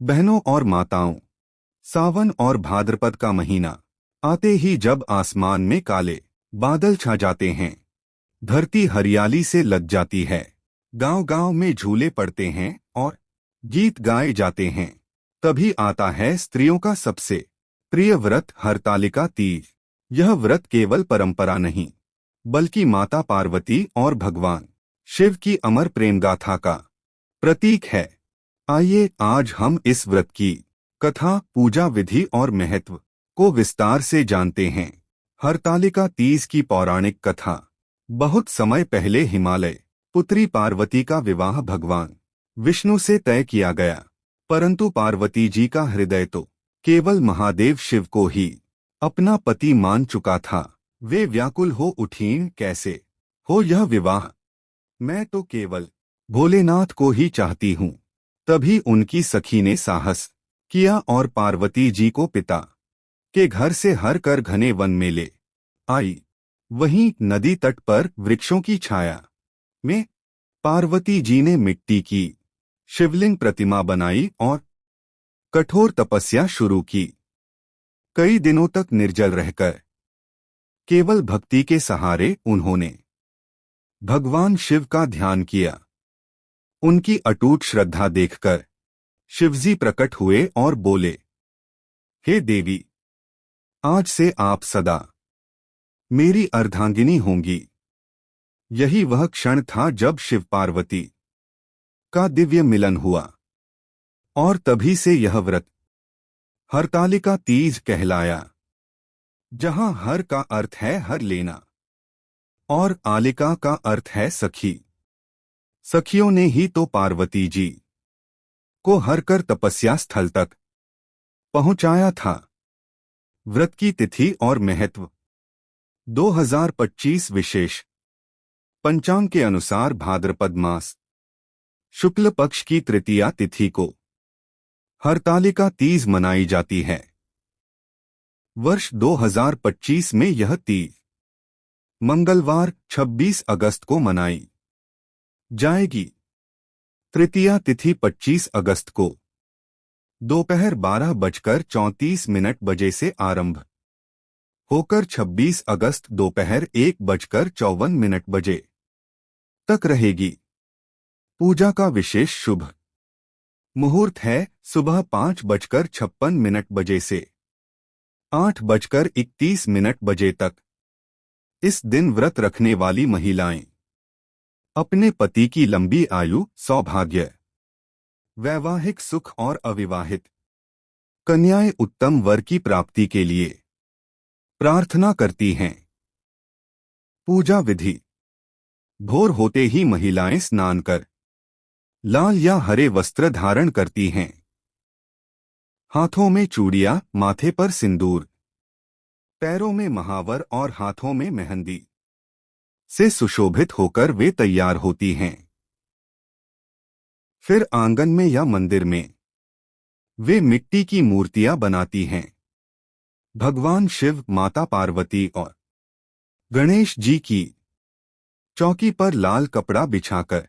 बहनों और माताओं, सावन और भाद्रपद का महीना आते ही जब आसमान में काले बादल छा जाते हैं, धरती हरियाली से लद जाती है, गांव-गांव में झूले पड़ते हैं और गीत गाए जाते हैं, तभी आता है स्त्रियों का सबसे प्रिय व्रत हरतालिका तीज। यह व्रत केवल परंपरा नहीं, बल्कि माता पार्वती और भगवान शिव की अमर प्रेम गाथा का प्रतीक है। आइए आज हम इस व्रत की कथा, पूजा विधि और महत्व को विस्तार से जानते हैं। हरतालिका तीज की पौराणिक कथा। बहुत समय पहले हिमालय पुत्री पार्वती का विवाह भगवान विष्णु से तय किया गया, परंतु पार्वती जी का हृदय तो केवल महादेव शिव को ही अपना पति मान चुका था। वे व्याकुल हो उठीं, कैसे हो यह विवाह, मैं तो केवल भोलेनाथ को ही चाहती हूँ। तभी उनकी सखी ने साहस किया और पार्वती जी को पिता के घर से हर कर घने वन में ले आई। वहीं नदी तट पर वृक्षों की छाया में पार्वती जी ने मिट्टी की शिवलिंग प्रतिमा बनाई और कठोर तपस्या शुरू की। कई दिनों तक निर्जल रहकर केवल भक्ति के सहारे उन्होंने भगवान शिव का ध्यान किया। उनकी अटूट श्रद्धा देखकर शिवजी प्रकट हुए और बोले, हे देवी, आज से आप सदा मेरी अर्धांगिनी होंगी। यही वह क्षण था जब शिव पार्वती का दिव्य मिलन हुआ और तभी से यह व्रत हरतालिका तीज कहलाया, जहां हर का अर्थ है हर लेना और आलिका का अर्थ है सखी। सखियों ने ही तो पार्वती जी को हर कर तपस्या स्थल तक पहुंचाया था। व्रत की तिथि और महत्व। 2025 विशेष पंचांग के अनुसार भाद्रपद मास शुक्ल पक्ष की तृतीया तिथि को हरतालिका तीज मनाई जाती है। वर्ष 2025 में यह तीज मंगलवार 26 अगस्त को मनाई जाएगी। तृतीया तिथि 25 अगस्त को दोपहर 12:34 बजे आरंभ होकर 26 अगस्त दोपहर 1:54 बजे तक रहेगी। पूजा का विशेष शुभ मुहूर्त है सुबह 5:56 बजे से 8:31 बजे तक। इस दिन व्रत रखने वाली महिलाएं अपने पति की लंबी आयु, सौभाग्य, वैवाहिक सुख और अविवाहित कन्याएं उत्तम वर की प्राप्ति के लिए प्रार्थना करती हैं। पूजा विधि। भोर होते ही महिलाएं स्नान कर लाल या हरे वस्त्र धारण करती हैं। हाथों में चूड़ियां, माथे पर सिंदूर, पैरों में महावर और हाथों में मेहंदी से सुशोभित होकर वे तैयार होती हैं। फिर आंगन में या मंदिर में वे मिट्टी की मूर्तियां बनाती हैं। भगवान शिव, माता पार्वती और गणेश जी की चौकी पर लाल कपड़ा बिछाकर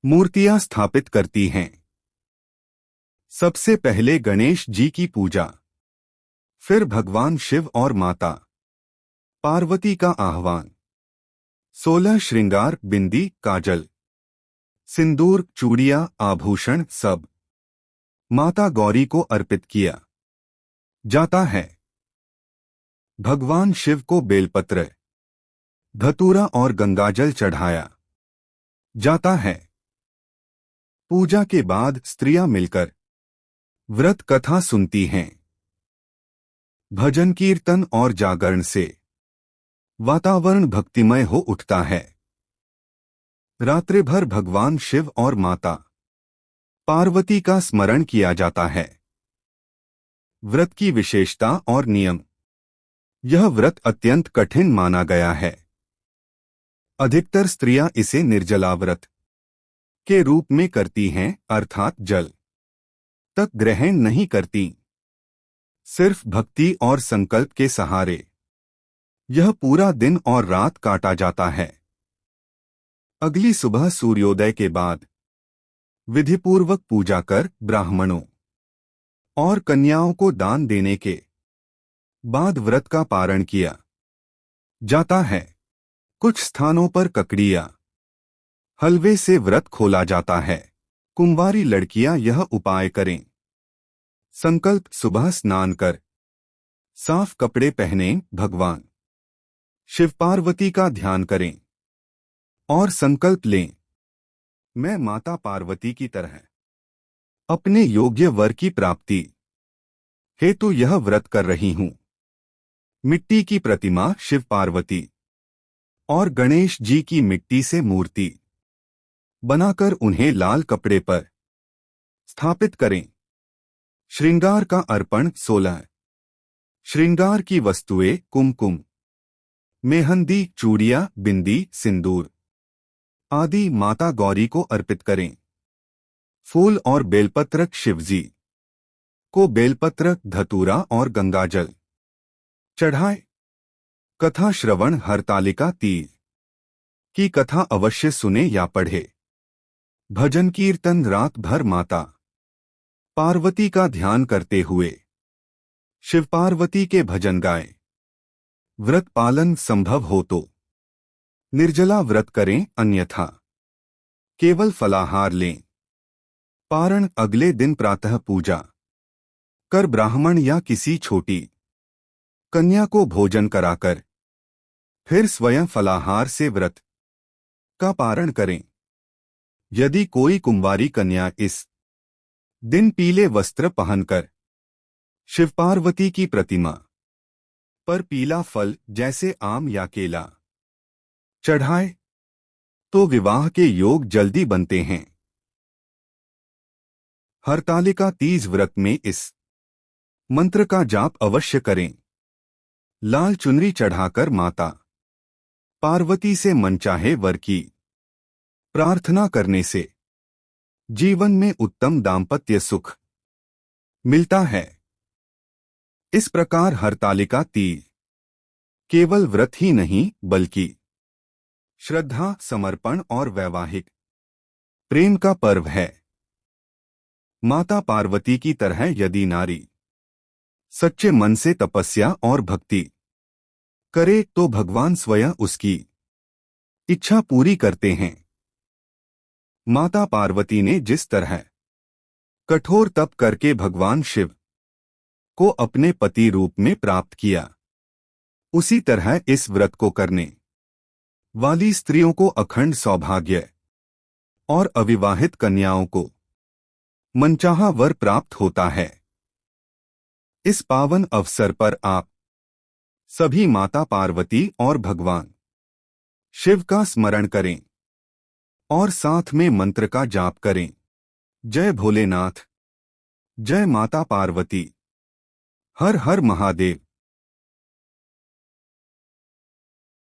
मूर्तियां स्थापित करती हैं। सबसे पहले गणेश जी की पूजा, फिर भगवान शिव और माता पार्वती का आह्वान। 16 श्रृंगार, बिंदी, काजल, सिंदूर, चूड़ियां, आभूषण सब माता गौरी को अर्पित किया जाता है। भगवान शिव को बेलपत्र, धतूरा और गंगाजल चढ़ाया जाता है। पूजा के बाद स्त्रियां मिलकर व्रत कथा सुनती हैं। भजन, कीर्तन और जागरण से वातावरण भक्तिमय हो उठता है। रात्रि भर भगवान शिव और माता पार्वती का स्मरण किया जाता है। व्रत की विशेषता और नियम। यह व्रत अत्यंत कठिन माना गया है। अधिकतर स्त्रियां इसे निर्जला व्रत के रूप में करती हैं, अर्थात जल तक ग्रहण नहीं करती। सिर्फ भक्ति और संकल्प के सहारे यह पूरा दिन और रात काटा जाता है। अगली सुबह सूर्योदय के बाद विधिपूर्वक पूजा कर ब्राह्मणों और कन्याओं को दान देने के बाद व्रत का पारण किया जाता है। कुछ स्थानों पर ककड़िया हलवे से व्रत खोला जाता है। कुंवारी लड़कियां यह उपाय करें। संकल्प: सुबह स्नान कर साफ कपड़े पहने भगवान शिव पार्वती का ध्यान करें और संकल्प लें, मैं माता पार्वती की तरह अपने योग्य वर की प्राप्ति हेतु यह व्रत कर रही हूं। मिट्टी की प्रतिमा शिव पार्वती और गणेश जी की मिट्टी से मूर्ति बनाकर उन्हें लाल कपड़े पर स्थापित करें। श्रृंगार का अर्पण: 16 श्रृंगार की वस्तुएं कुमकुम, मेहंदी, चूड़ियां, बिंदी, सिंदूर आदि माता गौरी को अर्पित करें। फूल और बेलपत्र: शिवजी को बेलपत्र, धतूरा और गंगाजल चढ़ाए। कथा श्रवण: हरतालिका तीज की कथा अवश्य सुने या पढ़े। भजन कीर्तन: रात भर माता पार्वती का ध्यान करते हुए शिव पार्वती के भजन गाएं। व्रत पालन संभव हो तो निर्जला व्रत करें, अन्यथा केवल फलाहार लें। पारण: अगले दिन प्रातः पूजा कर ब्राह्मण या किसी छोटी कन्या को भोजन कराकर फिर स्वयं फलाहार से व्रत का पारण करें। यदि कोई कुंवारी कन्या इस दिन पीले वस्त्र पहनकर शिव पार्वती की प्रतिमा पर पीला फल जैसे आम या केला चढ़ाए तो विवाह के योग जल्दी बनते हैं। हरतालिका तीज व्रत में इस मंत्र का जाप अवश्य करें। लाल चुनरी चढ़ाकर माता पार्वती से मनचाहे वर की प्रार्थना करने से जीवन में उत्तम दाम्पत्य सुख मिलता है। इस प्रकार हरतालिका तीज केवल व्रत ही नहीं बल्कि श्रद्धा, समर्पण और वैवाहिक प्रेम का पर्व है। माता पार्वती की तरह यदि नारी सच्चे मन से तपस्या और भक्ति करे तो भगवान स्वयं उसकी इच्छा पूरी करते हैं। माता पार्वती ने जिस तरह कठोर तप करके भगवान शिव को अपने पति रूप में प्राप्त किया, उसी तरह इस व्रत को करने वाली स्त्रियों को अखंड सौभाग्य और अविवाहित कन्याओं को मनचाहा वर प्राप्त होता है। इस पावन अवसर पर आप सभी माता पार्वती और भगवान शिव का स्मरण करें और साथ में मंत्र का जाप करें। जय भोलेनाथ, जय माता पार्वती, हर हर महादेव।